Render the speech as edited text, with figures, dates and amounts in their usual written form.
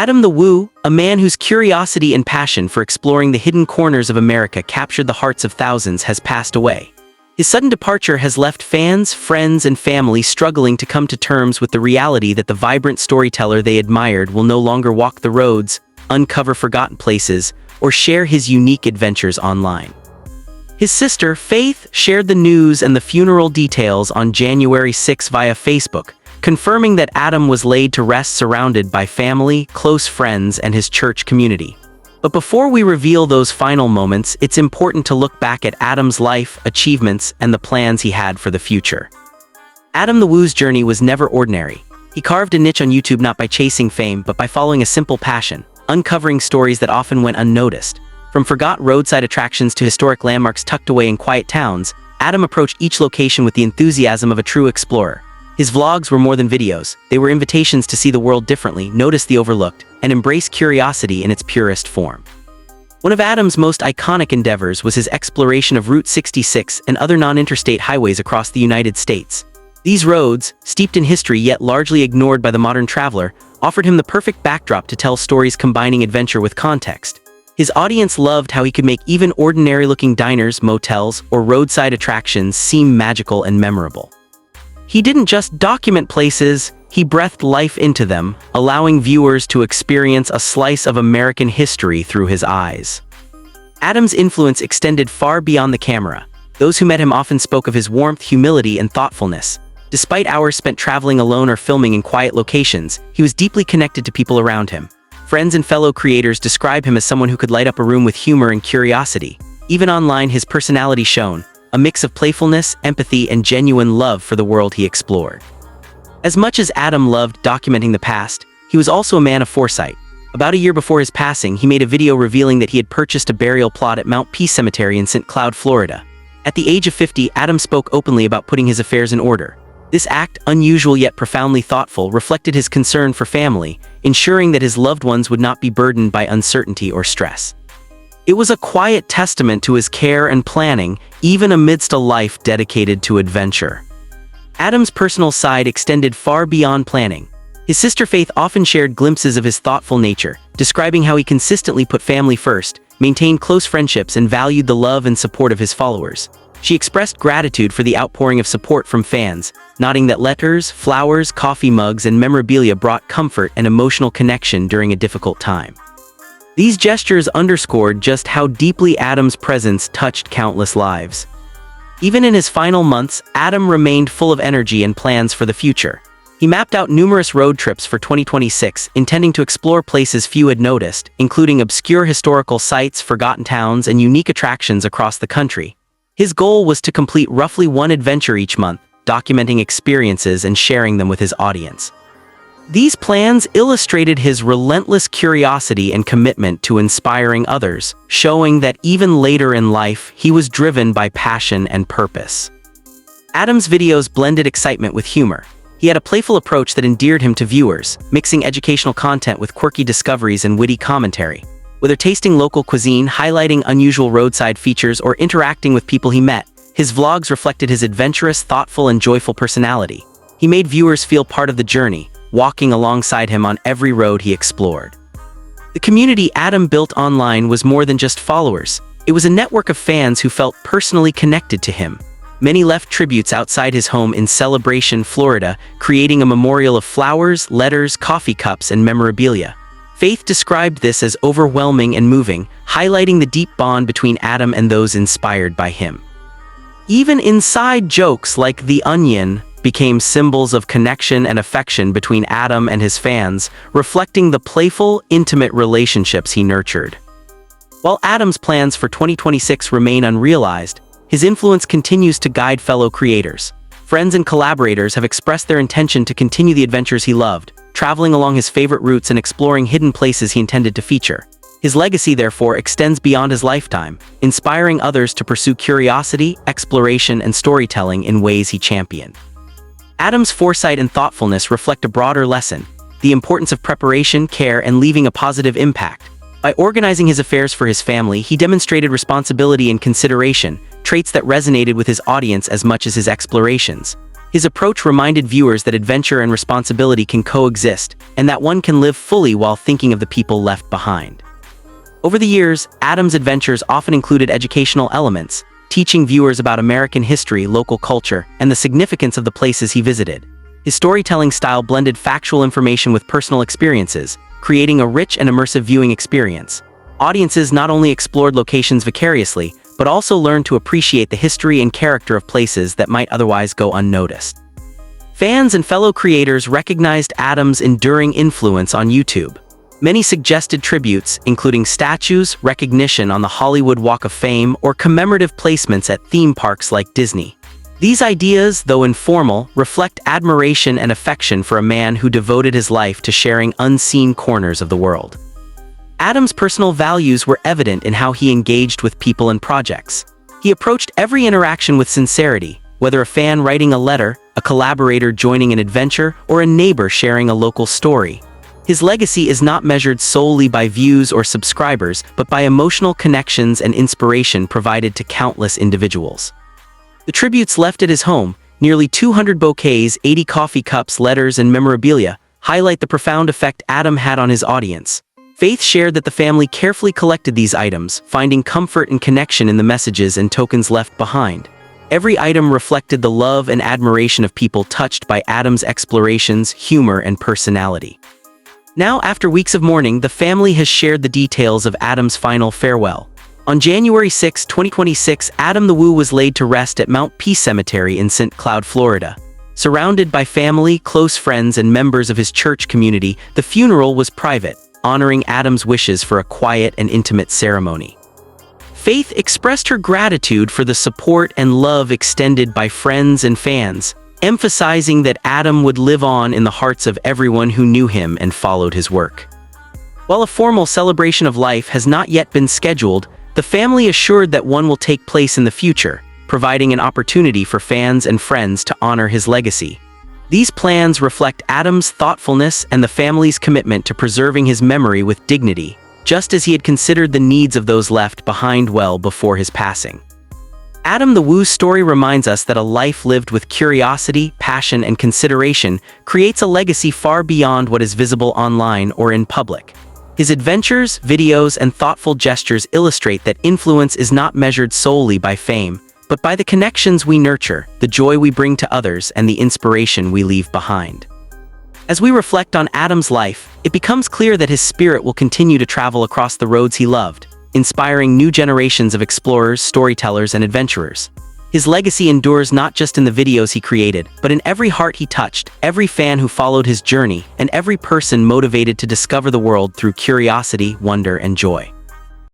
Adam the Woo, a man whose curiosity and passion for exploring the hidden corners of America captured the hearts of thousands, has passed away. His sudden departure has left fans, friends, and family struggling to come to terms with the reality that the vibrant storyteller they admired will no longer walk the roads, uncover forgotten places, or share his unique adventures online. His sister, Faith, shared the news and the funeral details on January 6 via Facebook, confirming that Adam was laid to rest surrounded by family, close friends, and his church community. But before we reveal those final moments, it's important to look back at Adam's life, achievements, and the plans he had for the future. Adam the Woo's journey was never ordinary. He carved a niche on YouTube not by chasing fame, but by following a simple passion, uncovering stories that often went unnoticed. From forgotten roadside attractions to historic landmarks tucked away in quiet towns, Adam approached each location with the enthusiasm of a true explorer. His vlogs were more than videos. They were invitations to see the world differently, notice the overlooked, and embrace curiosity in its purest form. One of Adam's most iconic endeavors was his exploration of Route 66 and other non-interstate highways across the United States. These roads, steeped in history yet largely ignored by the modern traveler, offered him the perfect backdrop to tell stories combining adventure with context. His audience loved how he could make even ordinary-looking diners, motels, or roadside attractions seem magical and memorable. He didn't just document places, he breathed life into them, allowing viewers to experience a slice of American history through his eyes. Adam's influence extended far beyond the camera. Those who met him often spoke of his warmth, humility, and thoughtfulness. Despite hours spent traveling alone or filming in quiet locations, he was deeply connected to people around him. Friends and fellow creators describe him as someone who could light up a room with humor and curiosity. Even online, his personality shone, a mix of playfulness, empathy, and genuine love for the world he explored. As much as Adam loved documenting the past, he was also a man of foresight. About a year before his passing, he made a video revealing that he had purchased a burial plot at Mount Peace Cemetery in St. Cloud, Florida. At the age of 50, Adam spoke openly about putting his affairs in order. This act, unusual yet profoundly thoughtful, reflected his concern for family, ensuring that his loved ones would not be burdened by uncertainty or stress. It was a quiet testament to his care and planning, even amidst a life dedicated to adventure. Adam's personal side extended far beyond planning. His sister Faith often shared glimpses of his thoughtful nature, describing how he consistently put family first, maintained close friendships, and valued the love and support of his followers. She expressed gratitude for the outpouring of support from fans, noting that letters, flowers, coffee mugs, and memorabilia brought comfort and emotional connection during a difficult time. These gestures underscored just how deeply Adam's presence touched countless lives. Even in his final months, Adam remained full of energy and plans for the future. He mapped out numerous road trips for 2026, intending to explore places few had noticed, including obscure historical sites, forgotten towns, and unique attractions across the country. His goal was to complete roughly one adventure each month, documenting experiences and sharing them with his audience. These plans illustrated his relentless curiosity and commitment to inspiring others, showing that even later in life, he was driven by passion and purpose. Adam's videos blended excitement with humor. He had a playful approach that endeared him to viewers, mixing educational content with quirky discoveries and witty commentary. Whether tasting local cuisine, highlighting unusual roadside features, or interacting with people he met, his vlogs reflected his adventurous, thoughtful, and joyful personality. He made viewers feel part of the journey, walking alongside him on every road he explored. The community Adam built online was more than just followers. It was a network of fans who felt personally connected to him. Many left tributes outside his home in Celebration, Florida, creating a memorial of flowers, letters, coffee cups, and memorabilia. Faith described this as overwhelming and moving, highlighting the deep bond between Adam and those inspired by him. Even inside jokes like The Onion became symbols of connection and affection between Adam and his fans, reflecting the playful, intimate relationships he nurtured. While Adam's plans for 2026 remain unrealized, his influence continues to guide fellow creators. Friends and collaborators have expressed their intention to continue the adventures he loved, traveling along his favorite routes and exploring hidden places he intended to feature. His legacy, therefore, extends beyond his lifetime, inspiring others to pursue curiosity, exploration, and storytelling in ways he championed. Adam's foresight and thoughtfulness reflect a broader lesson: the importance of preparation, care, and leaving a positive impact. By organizing his affairs for his family, he demonstrated responsibility and consideration, traits that resonated with his audience as much as his explorations. His approach reminded viewers that adventure and responsibility can coexist, and that one can live fully while thinking of the people left behind. Over the years, Adam's adventures often included educational elements, teaching viewers about American history, local culture, and the significance of the places he visited. His storytelling style blended factual information with personal experiences, creating a rich and immersive viewing experience. Audiences not only explored locations vicariously, but also learned to appreciate the history and character of places that might otherwise go unnoticed. Fans and fellow creators recognized Adam's enduring influence on YouTube. Many suggested tributes, including statues, recognition on the Hollywood Walk of Fame, or commemorative placements at theme parks like Disney. These ideas, though informal, reflect admiration and affection for a man who devoted his life to sharing unseen corners of the world. Adam's personal values were evident in how he engaged with people and projects. He approached every interaction with sincerity, whether a fan writing a letter, a collaborator joining an adventure, or a neighbor sharing a local story. His legacy is not measured solely by views or subscribers, but by emotional connections and inspiration provided to countless individuals. The tributes left at his home, nearly 200 bouquets, 80 coffee cups, letters, and memorabilia, highlight the profound effect Adam had on his audience. Faith shared that the family carefully collected these items, finding comfort and connection in the messages and tokens left behind. Every item reflected the love and admiration of people touched by Adam's explorations, humor, and personality. Now, after weeks of mourning, the family has shared the details of Adam's final farewell. On January 6, 2026, Adam the Woo was laid to rest at Mount Peace Cemetery in St. Cloud, Florida. Surrounded by family, close friends, and members of his church community, the funeral was private, honoring Adam's wishes for a quiet and intimate ceremony. Faith expressed her gratitude for the support and love extended by friends and fans, emphasizing that Adam would live on in the hearts of everyone who knew him and followed his work. While a formal celebration of life has not yet been scheduled, the family assured that one will take place in the future, providing an opportunity for fans and friends to honor his legacy. These plans reflect Adam's thoughtfulness and the family's commitment to preserving his memory with dignity, just as he had considered the needs of those left behind well before his passing. Adam the Woo's story reminds us that a life lived with curiosity, passion, and consideration creates a legacy far beyond what is visible online or in public. His adventures, videos, and thoughtful gestures illustrate that influence is not measured solely by fame, but by the connections we nurture, the joy we bring to others, and the inspiration we leave behind. As we reflect on Adam's life, it becomes clear that his spirit will continue to travel across the roads he loved, inspiring new generations of explorers, storytellers, and adventurers. His legacy endures not just in the videos he created, but in every heart he touched, every fan who followed his journey, and every person motivated to discover the world through curiosity, wonder, and joy.